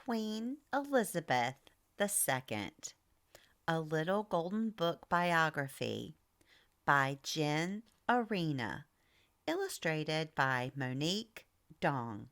Queen Elizabeth II, A Little Golden Book Biography by Jen Arena, illustrated by Monique Dong.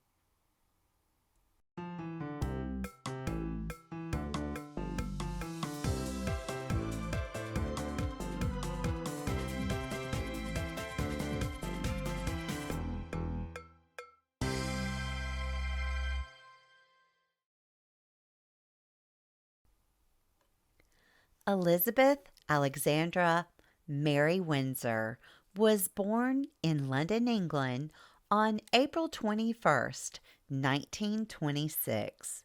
Elizabeth Alexandra Mary Windsor was born in London, England on April 21st, 1926.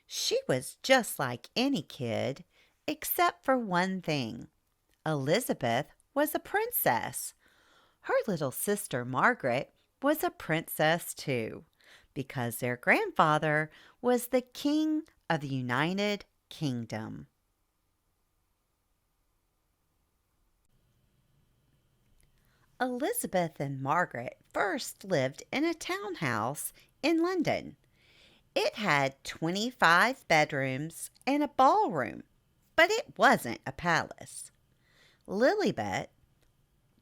She was just like any kid, except for one thing. Elizabeth was a princess. Her little sister Margaret was a princess too, because their grandfather was the King of the United Kingdom. Elizabeth and Margaret first lived in a townhouse in London. It had 25 bedrooms and a ballroom, but it wasn't a palace. Lilibet,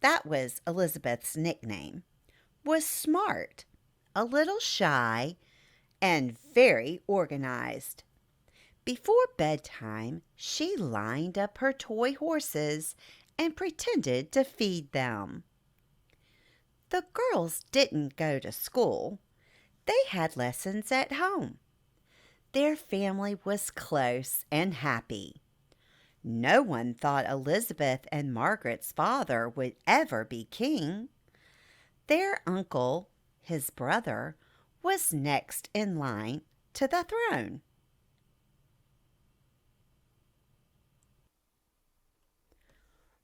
that was Elizabeth's nickname, was smart, a little shy, and very organized. Before bedtime, she lined up her toy horses and pretended to feed them. The girls didn't go to school. They had lessons at home. Their family was close and happy. No one thought Elizabeth and Margaret's father would ever be king. Their uncle, his brother, was next in line to the throne.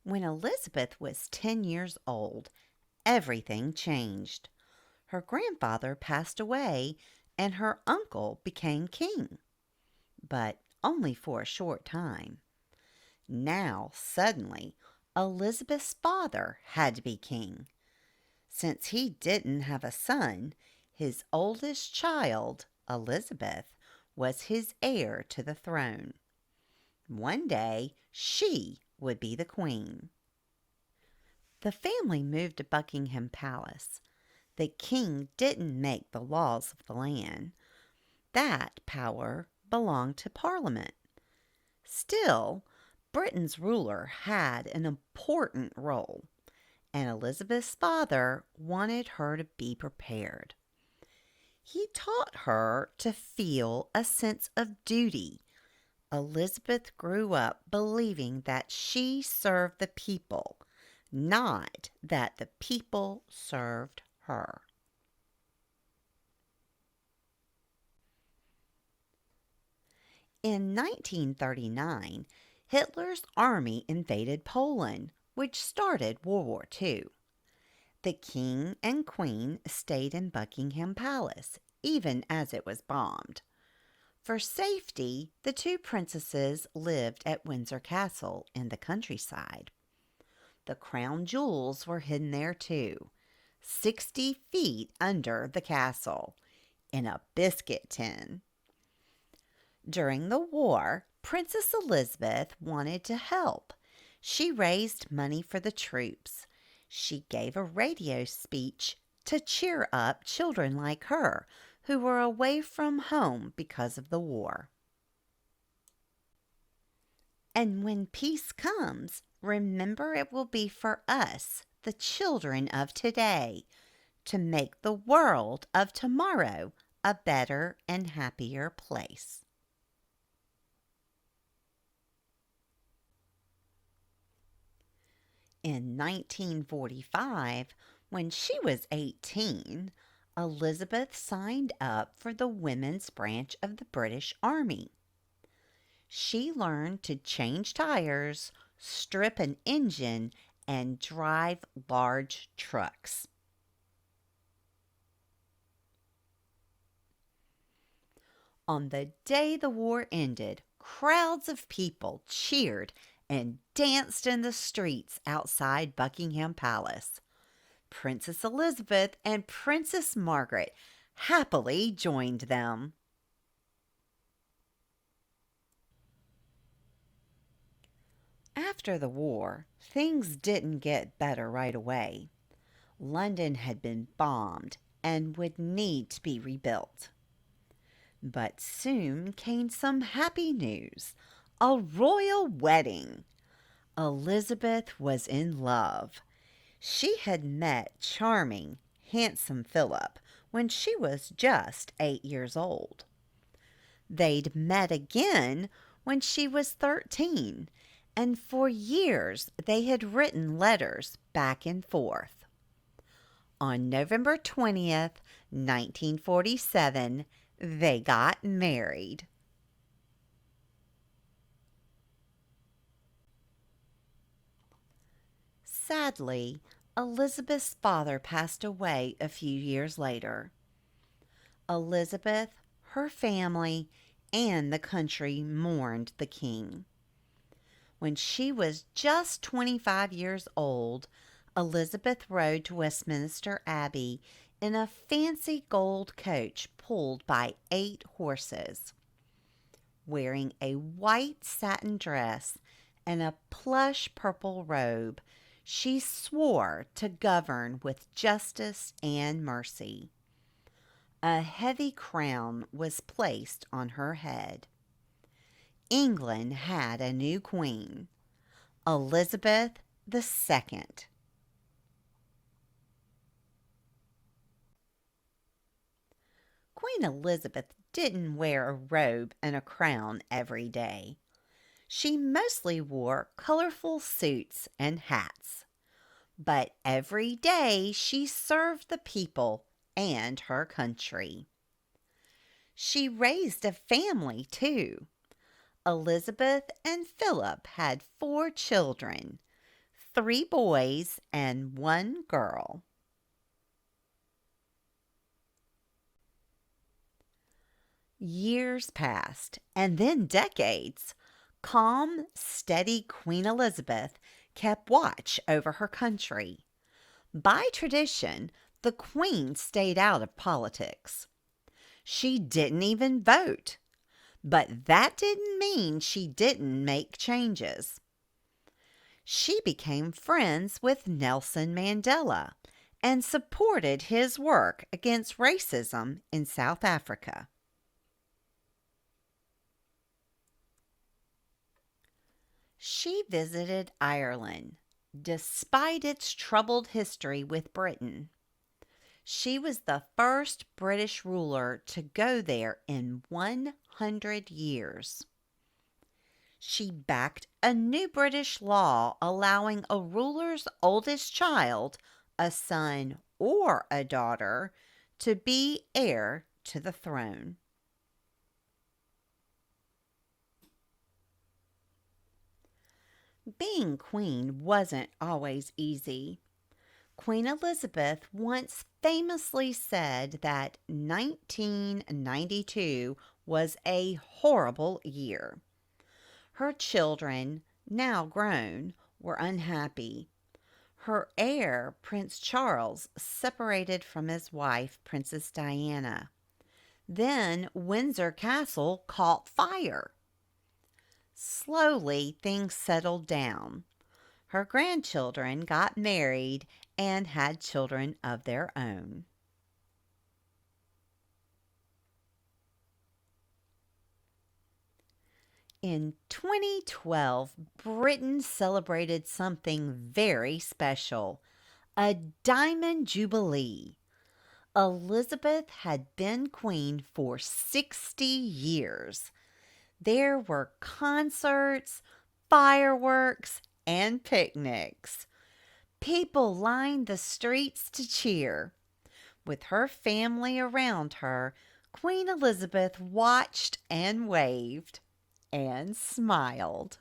When Elizabeth was 10 years old, everything changed. Her grandfather passed away and her uncle became king, but only for a short time. Now, suddenly, Elizabeth's father had to be king. Since he didn't have a son, his oldest child, Elizabeth, was his heir to the throne. One day, she would be the queen. The family moved to Buckingham Palace. The king didn't make the laws of the land. That power belonged to Parliament. Still, Britain's ruler had an important role, and Elizabeth's father wanted her to be prepared. He taught her to feel a sense of duty. Elizabeth grew up believing that she served the people, not that the people served her. In 1939, Hitler's army invaded Poland, which started World War II. The king and queen stayed in Buckingham Palace, even as it was bombed. For safety, the two princesses lived at Windsor Castle in the countryside. The crown jewels were hidden there too, 60 feet under the castle, in a biscuit tin. During the war, Princess Elizabeth wanted to help. She raised money for the troops. She gave a radio speech to cheer up children like her who were away from home because of the war. And when peace comes, remember it will be for us, the children of today, to make the world of tomorrow a better and happier place. In 1945, when she was 18, Elizabeth signed up for the women's branch of the British Army. She learned to change tires, strip an engine, and drive large trucks. On the day the war ended, crowds of people cheered and danced in the streets outside Buckingham Palace. Princess Elizabeth and Princess Margaret happily joined them. After the war, things didn't get better right away. London had been bombed and would need to be rebuilt. But soon came some happy news: a royal wedding. Elizabeth was in love. She had met charming, handsome Philip when she was just 8 years old. They'd met again when she was 13, and for years they had written letters back and forth. On November 20th, 1947, they got married. Sadly, Elizabeth's father passed away a few years later. Elizabeth, her family, and the country mourned the king. When she was just 25 years old, Elizabeth rode to Westminster Abbey in a fancy gold coach pulled by 8 horses. Wearing a white satin dress and a plush purple robe, she swore to govern with justice and mercy. A heavy crown was placed on her head. England had a new queen, Elizabeth II. Queen Elizabeth didn't wear a robe and a crown every day. She mostly wore colorful suits and hats. But every day she served the people and her country. She raised a family, too. Elizabeth and Philip had 4 children, 3 boys and 1 girl. Years passed, and then decades. Calm, steady Queen Elizabeth kept watch over her country. By tradition, the Queen stayed out of politics. She didn't even vote. But that didn't mean she didn't make changes. She became friends with Nelson Mandela and supported his work against racism in South Africa. She visited Ireland, despite its troubled history with Britain. She was the first British ruler to go there in 100 years. She backed a new British law allowing a ruler's oldest child, a son or a daughter, to be heir to the throne. Being queen wasn't always easy. Queen Elizabeth once famously said that 1992 was a horrible year. Her children, now grown, were unhappy. Her heir, Prince Charles, separated from his wife, Princess Diana. Then Windsor Castle caught fire. Slowly, things settled down. Her grandchildren got married and had children of their own. In 2012, Britain celebrated something very special: a Diamond Jubilee. Elizabeth had been queen for 60 years. There were concerts, fireworks, and picnics. People lined the streets to cheer. With her family around her, Queen Elizabeth watched and waved and smiled.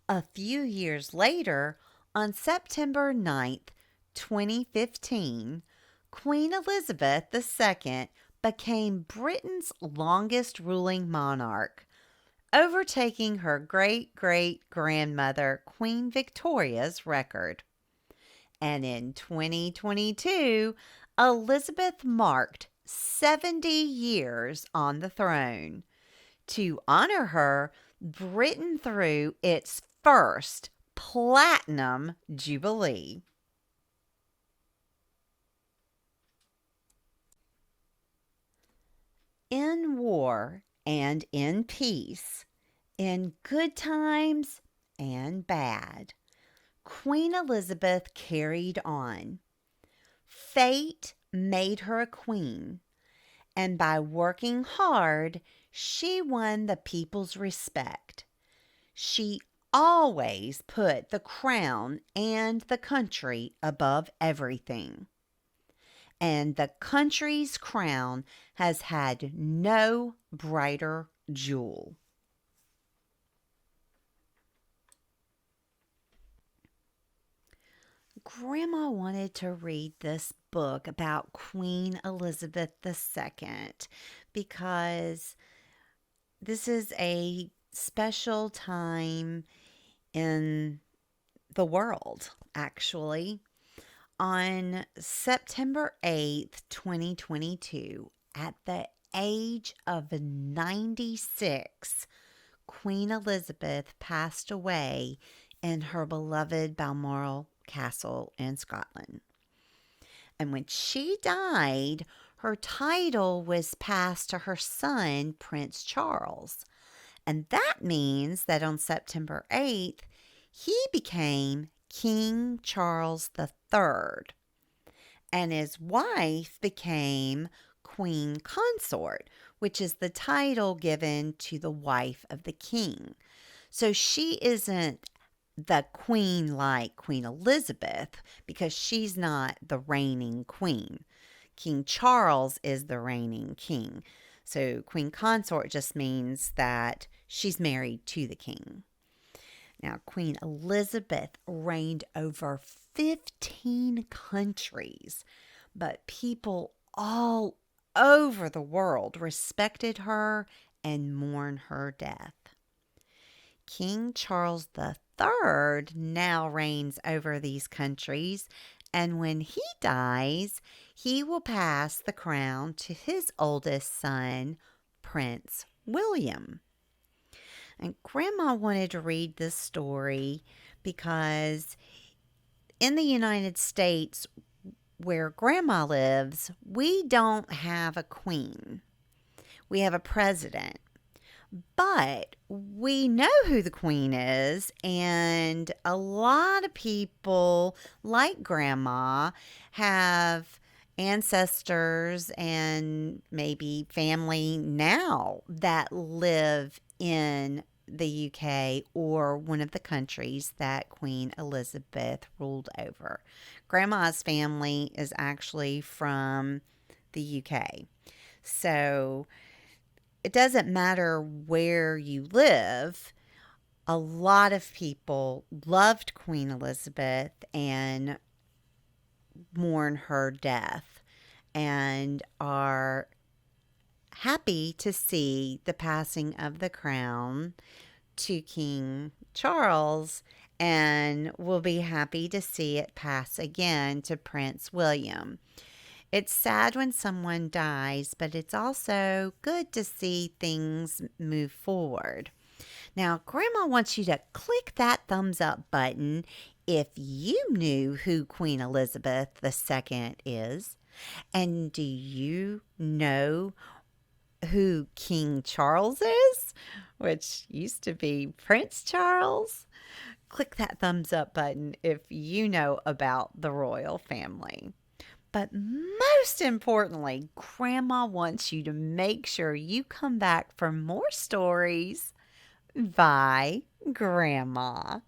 A few years later, on September 9th, 2015, Queen Elizabeth II became Britain's longest ruling monarch, overtaking her great-great-grandmother Queen Victoria's record. And in 2022, Elizabeth marked 70 years on the throne. To honor her, Britain threw its first platinum jubilee. In war and in peace, in good times and bad, Queen Elizabeth carried on. Fate made her a queen, and by working hard, she won the people's respect. She always put the crown and the country above everything. And the country's crown has had no brighter jewel. Grandma wanted to read this book about Queen Elizabeth II because this is a special time in the world, actually. On September 8th, 2022, at the age of 96, Queen Elizabeth passed away in her beloved Balmoral Castle in Scotland. And when she died, her title was passed to her son, Prince Charles. And that means that on September 8th, he became King Charles III. And his wife became Queen Consort, which is the title given to the wife of the king. So she isn't the queen like Queen Elizabeth because she's not the reigning queen. King Charles is the reigning king. So Queen Consort just means that she's married to the king. Now, Queen Elizabeth reigned over 15 countries, but people all over the world respected her and mourned her death. King Charles III now reigns over these countries, and when he dies, he will pass the crown to his oldest son, Prince William. And Grandma wanted to read this story because in the United States, where Grandma lives, we don't have a queen. We have a president. But we know who the queen is, and a lot of people, like Grandma, have ancestors and maybe family now that live in the UK or one of the countries that Queen Elizabeth ruled over. Grandma's family is actually from the UK. So it doesn't matter where you live. A lot of people loved Queen Elizabeth and mourn her death and are happy to see the passing of the crown to King Charles and will be happy to see it pass again to Prince William. It's sad when someone dies, but it's also good to see things move forward. Now, Grandma wants you to click that thumbs up button if you knew who Queen Elizabeth II is. And do you know who King Charles is, which used to be Prince Charles? Click that thumbs up button if you know about the royal family. But most importantly, Grandma wants you to make sure you come back for more stories by Grandma.